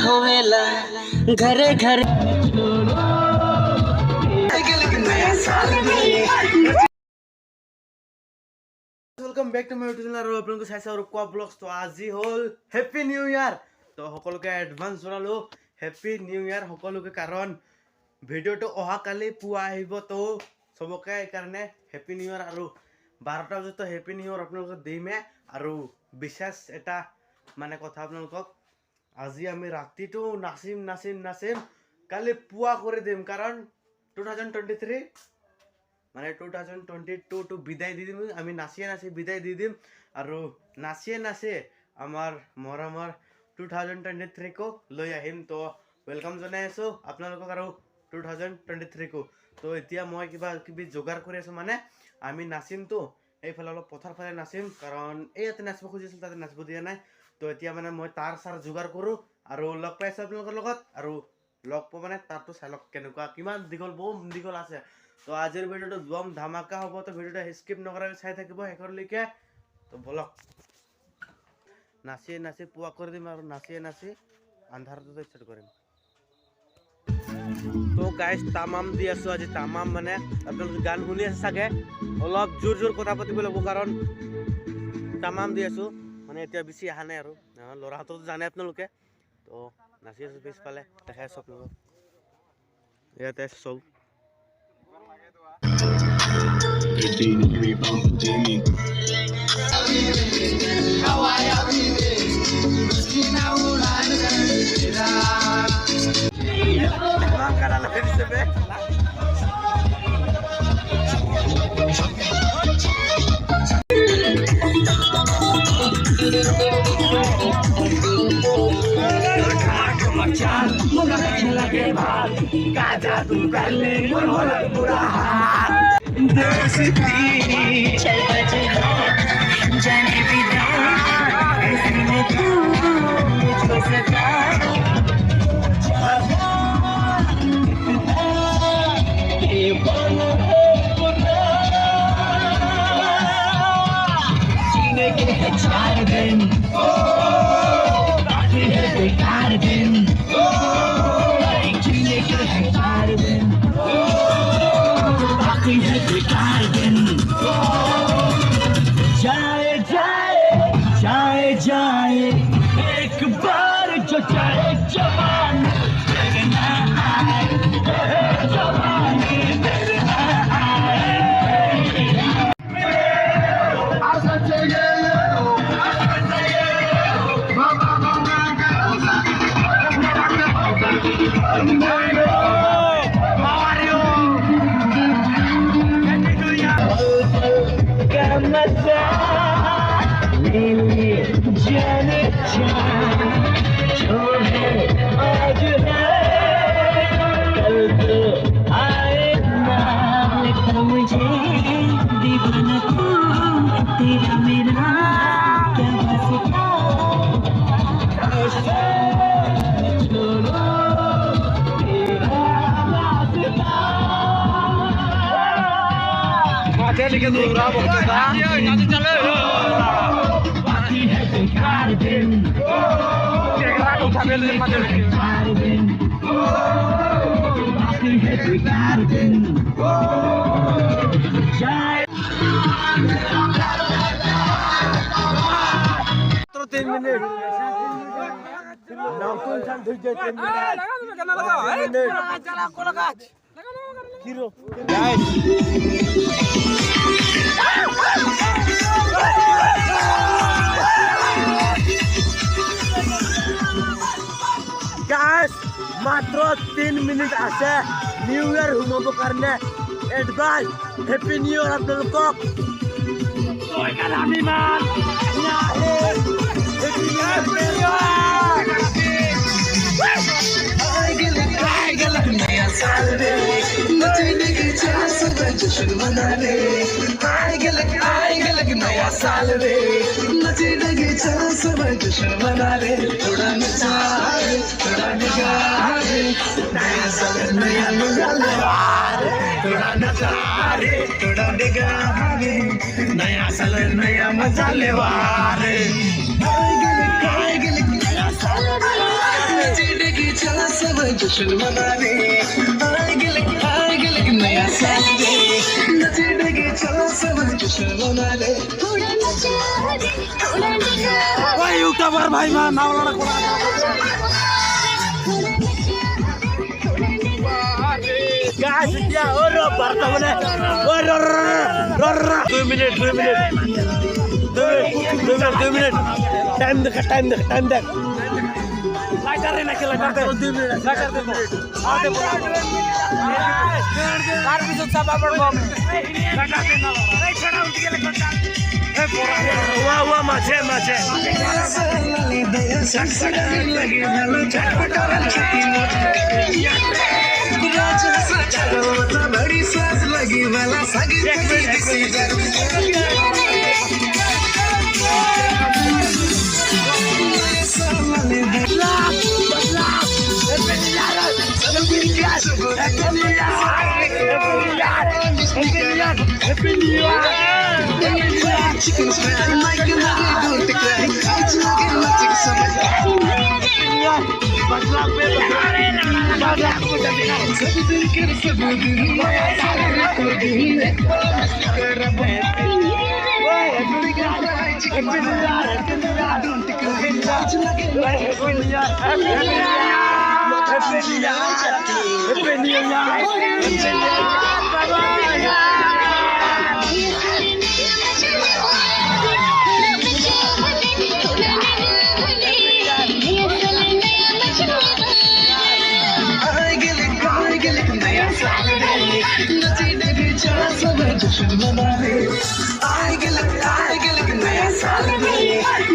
होवेला घरे घरे। Welcome back to my YouTube channel আৰু আপোনালোকে চাইছে আৰু কোৱা ব্লগছ। তো আজি হ'ল হেপী নিউ ইয়াৰ। তো সকলোকে এডভান্স জনালো হেপী নিউ ইয়াৰ সকলোকে, কাৰণ ভিডিঅ'টো অহাকালি পুৱা আহিব। তো চবকে এইকাৰণে হেপী নিউ ইয়াৰ, আৰু 12টা বজাত তো হেপী নিউ ইয়াৰ আপোনালোকক দিমে। আৰু বিশেষ এটা মানে কথা আপোনালোকক, আজি আমি ৰাতিটো নাচিম নাচিম নাচিম, কালি পুৱা কৰি দিম। কাৰণ 2023 মানে 2022 বিদায় দি দিম। আমি নাচিয়ে নাচি বিদায় দি দিম, আৰু নাচিয়ে নাচিয়ে আমাৰ মৰমৰ 2023 লৈ আহিম। তো ৱেলকাম জনাই আছোঁ আপোনালোকক আৰু 2023 তো এতিয়া মই কিবা কিবি যোগাৰ কৰি আছোঁ, মানে আমি নাচিমতো এইফালে অলপ পথাৰ ফালে নাচিম, কাৰণ ইয়াতে নাচিব খুজিছিল তাতে নাচিব দিয়া নাই। তো এতিয়া মানে মই তাৰ চাৰ যোগাৰ কৰোঁ আৰু লগ পাইছোঁ আপোনালোকৰ লগত। আৰু লগ পোৱা মানে তাতো চাই লওক কেনেকুৱা কিমান দীঘল, বহুত দীঘল আছে। তো আজিৰ ভিডিঅ'টো বম ধামাকা হ'ব। তো ভিডিঅ'টো স্কিপ নকৰাকৈ চাই থাকিব শেষৰলৈকে। তো বলক নাচিয়ে নাচি পুৱা কৰি দিম, আৰু নাচিয়ে নাচি আন্ধাৰটো ষ্টাৰ্ট কৰিম। তো গাইজ তামাম দি আছোঁ আজি, তামাম মানে আপোনালোকে গান শুনি আছে চাগে, অলপ জোৰ জোৰ কথা পাতিব লাগিব, কাৰণ তামাম দি আছোঁ। মানে এতিয়া বেছি অহা নাই আৰু ল'ৰাহঁততো জানে আপোনালোকে। তো নাচি আছোঁ পিছফালে, দেখাই আছোঁ আপোনালোকক। ইয়াতে চব लगे भाग का जादू कर ले बुरा हाल दोस्ती चल बजे जाने विदा ऐसे में तू मुझको सता ये बोलो जीने के 4 दिन बाकी है बेकार दिन। जाए जाए जाए जाए एक बार जो जाए जवान ना आए, जवानी ना आए। जाने जो है आज है कल तो आए ना, लगता मुझे दीवाना तू तेरा मेरा क्या वास्ता। छोड़ो तेरा वास्ता चल के दूरा बोलता चले बाकी है बेकार दिन उठा ले बेकार दिन बाकी है बेकार दिन जाए 3 मिनट नाम कौन सा धुज 3 मिनट चला कोला गाछ हिरो गाइस गाइस मात्र 3 मिनिट আছে নিউ ইয়াৰ সোমাব কাৰণে। এডভান্স হেপী নিউ ইয়াৰ আপোনালোকক। नया साल रे नचने की चाह सब जश्न मना ले। आएगा लग नया साल रे नचने की चाह सब जश्न मना ले। थोड़ा नचा रे थोड़ा निगा रे नया साल नया मजा ले। थोड़ा नचा रे थोड़ा निगा रे नया साल नया मजा ले। आएगा नया साल रे चला सब जश्न मनाने आएगा लेकिन नया साल रे नचे डगे चला सब जश्न मनाने थोड़ा नचा दे थोड़ा नचा ओए यूट्यूबर भाई मा नावला कोला गाइस क्या और बरता बोले और 2 मिनट टाइम देख लाइटर रे ना के लाइटर दे 2 मिनट लाइटर दे आते बोला तार भी सब बाबर बम लाइटर दे ना ए छोड़ा उठ के लगता ए पोरा वाह माछे सड़सड़ लगे भलो चटपटा छती मोट राज सचा तो बड़ी सास लगी भला सगी किसी Chicken spread, like another don't cry. It's not getting much to summer. जश्न मनाने आएगा लेकिन नया साल रे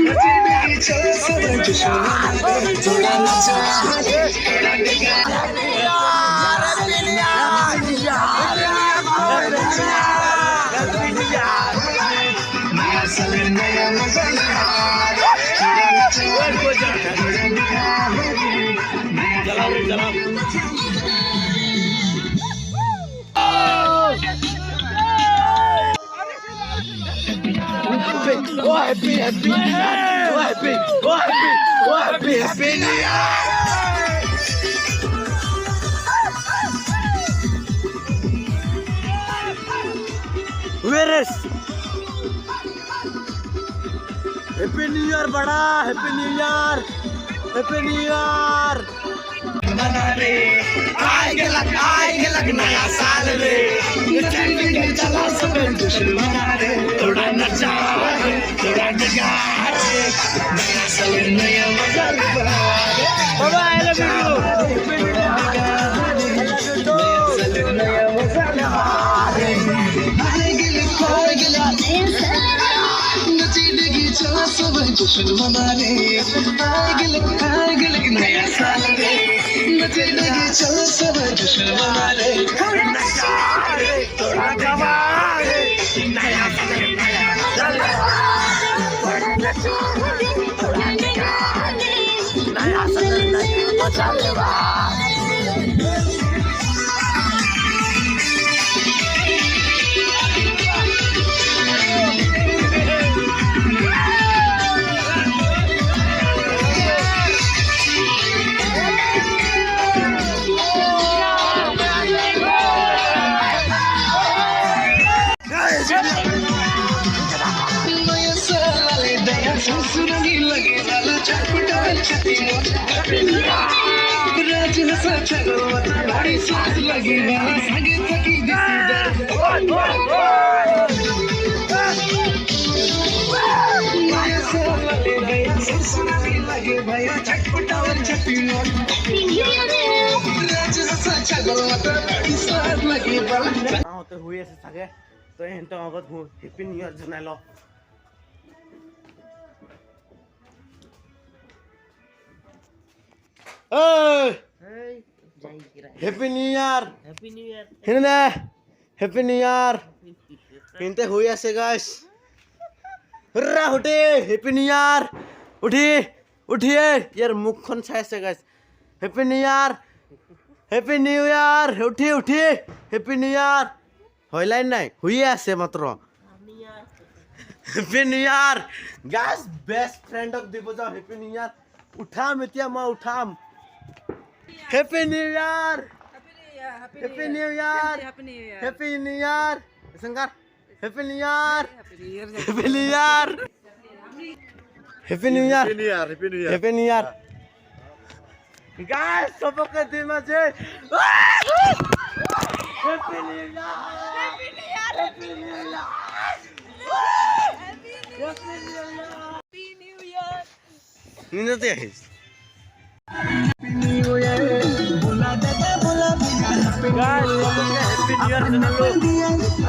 नचे डगे चला सब जश्न मनाने थोड़ा नचा दे थोड़ा डगा नया साल नया मजा थोड़ा नचा थोड़ा डगा चला Oh happy New Year! Where is Happy New Year बड़ा Happy New Year मनाने आएगा नया साल रे चला सब जश्न मनाने थोड़ा नचा थोड़ा डगा नया साल नया मजा बाबा I love नची डगी चला सब जश्न मनाने आएगा लेकिन नया साल रे नची डगी चला सब जश्न मनाने थोड़ा नचा थोड़ा गवा नया साल थोड़ा नचा थोड़ा डगा नया साल नया मजा लेवा सुनने लगे वाला चटपटा छती मोट राज हंसा चलो बड़ी सास लगे वाला सगे थकी सुनने लगे भैया चटपटा छती मोट राज हंसा चलो बड़ी सास लगे वाला तो हुई ऐसे सगे तो इनका अगत हूँ हैप्पी न्यू ईयर जनाय लो हैप्पी न्यू ईयर हिंदे हैप्पी न्यू ईयर हिंदे हुई ऐसे गाइस हुर्रा उठे हैप्पी न्यू ईयर उठिए यार मुखन छाय से गाइस हैप्पी न्यू ईयर उठिए हैप्पी न्यू ईयर হইলাই নাই হইয়ে আছে মাত্র happy new year guys best ফ্রেন্ডক দিব যাও হ্যাপি নিউ ইয়ার উঠাম এতিয়া মই উঠাম Happy New Year! Happy New Year! Happy New Year! Sangkar. Happy New Year! Happy New Year! Happy New Year! Happy New Year! Guys, सबके दिन में जे Happy New Year! Happy New Year! Happy New Year! Happy New Year! Nino te ahis. Happy New Year! Bola dada bola guys, सबके Happy New Year सुनालो.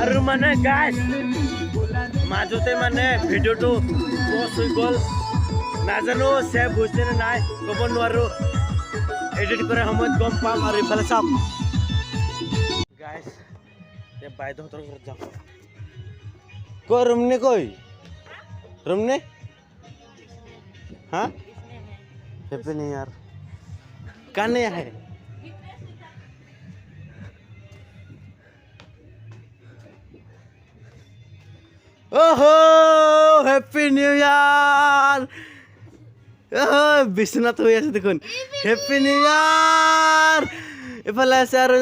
আৰু মানে guys, মাজতে মানে ভিডিওটো pause হৈ গ'ল. নাজানো সেভ হৈছে নে নাই ক'ব নোৱাৰো. এডিট কৰাৰ সময়ত গম পাম আৰু ইফালে চাম. গাইজ এতিয়া বাইদেউহঁতৰ ঘৰত যাম. কৈ ৰুমনে কৈ ৰুমনে হা হেপী নিউ ইয়াৰ কানে আহে ওহো হেপী নিউ ইয়াৰ বিশ্বনাথ হৈ আছে দেখোন. হেপী নিউ ইয়াৰ এফালে আছে আৰু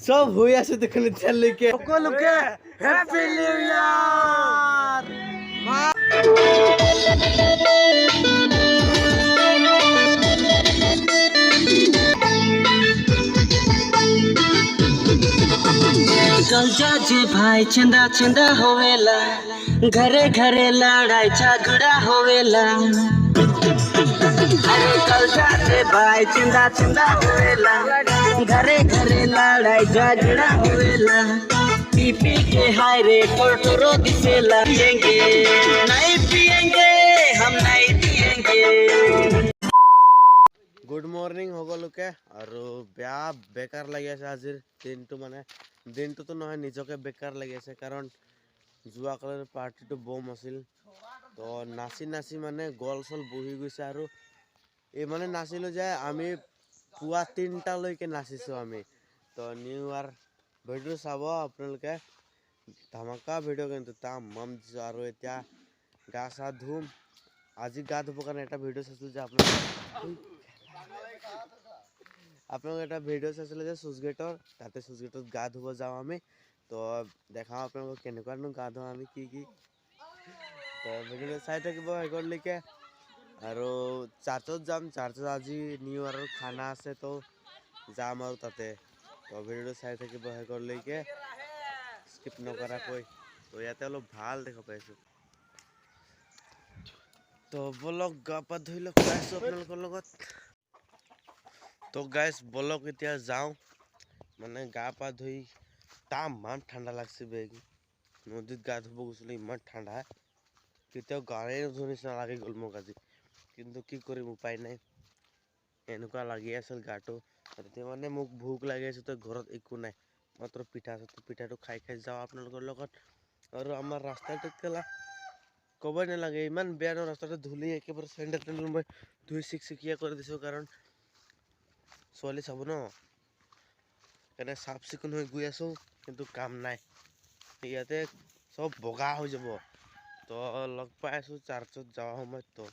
সব হৈ আছে দেখোন এতিয়ালৈকে. সকলোকে হেপী নিউ ইয়াৰ. कलजा जे भाई चंदा चंदा होवेला घरे घरे लड़ाई झगड़ा होवेला. अरे कलजा जे भाई चंदा चंदा होवेला घरे घरे लड़ाई झगड़ा होवेला. पी पी के हाय रे टोटरो दिसेला. पिएंगे नहीं पिएंगे हम नहीं पिएंगे. গুড মৰ্ণিং সকলোকে. আৰু বেয়া বেকাৰ লাগি আছে আজিৰ দিনটো. মানে দিনটোতো নহয় নিজকে বেকাৰ লাগি আছে কাৰণ যোৱাকালিৰ পাৰ্টিটো বম আছিল. তো নাচি নাচি মানে গল চল বহি গৈছে. আৰু এই মানে নাচিলোঁ যে আমি পুৱা 3টালৈকে নাচিছোঁ আমি. তো নিউ ইয়াৰ ভিডিঅ' চাব আপোনালোকে. ধামাকা ভিডিঅ' কিন্তু তামাম দিছোঁ. আৰু এতিয়া গা চা ধুম. আজি গা ধুবৰ কাৰণে এটা ভিডিঅ' চাইছিলোঁ যে আপোনালোকে এটা ভিডিঅ' চাইছিলে যে চুইচ গেটৰ. তাতে চুইচ গেটত গা ধুব যাওঁ আমি. তো দেখাওঁ আপোনালোকক কেনেকুৱানো গা ধুওঁ আমি কি কি. তো ভিডিঅ'টো চাই থাকিব শেষলৈকে. আৰু চাৰ্চত যাম. চাৰ্চত আজি নিউ ইয়াৰৰ খানা আছে. তো যাম আৰু তাতে. তো ভিডিঅ'টো চাই থাকিব শেষলৈকে স্কিপ নকৰাকৈ. তো ইয়াতে অলপ ভাল দেখা পাইছোঁ. তো বলক গা পা ধুই লওক পাইছোঁ আপোনালোকৰ লগত. তো গাইজ বলক এতিয়া যাওঁ. মানে গা পা ধুই তামাম ঠাণ্ডা লাগছে বেগ. নদীত গা ধুব গৈছিলোঁ ইমান ঠাণ্ডা. কেতিয়াও গাড়ী নুধুৰ নিচিনা লাগি গ'ল মোক আজি. কিন্তু কি কৰিম উপায় নাই. এনেকুৱা লাগি আছিল গাটো. তেতিয়া মানে মোক ভোক লাগি আছে. তো ঘৰত একো নাই মাত্ৰ পিঠা আছে. তো পিঠাটো খাই খাই যাওঁ আপোনালোকৰ লগত. আৰু আমাৰ ৰাস্তাটো কেলা ক'বই নালাগে ইমান বেয়া ন. ৰাস্তাটো ধূলি একেবাৰে চেণ্ডেল টেণ্ডেল মই ধুই চিকচিকীয়া কৰি দিছোঁ কাৰণ ছোৱালী চাব ন. সেইকাৰণে চাফ চিকুণ হৈ গৈ আছোঁ কিন্তু কাম নাই. ইয়াতে চব বগা হৈ যাব. তো লগ পাই আছোঁ চাৰ্চত যোৱাৰ সময়ত. তো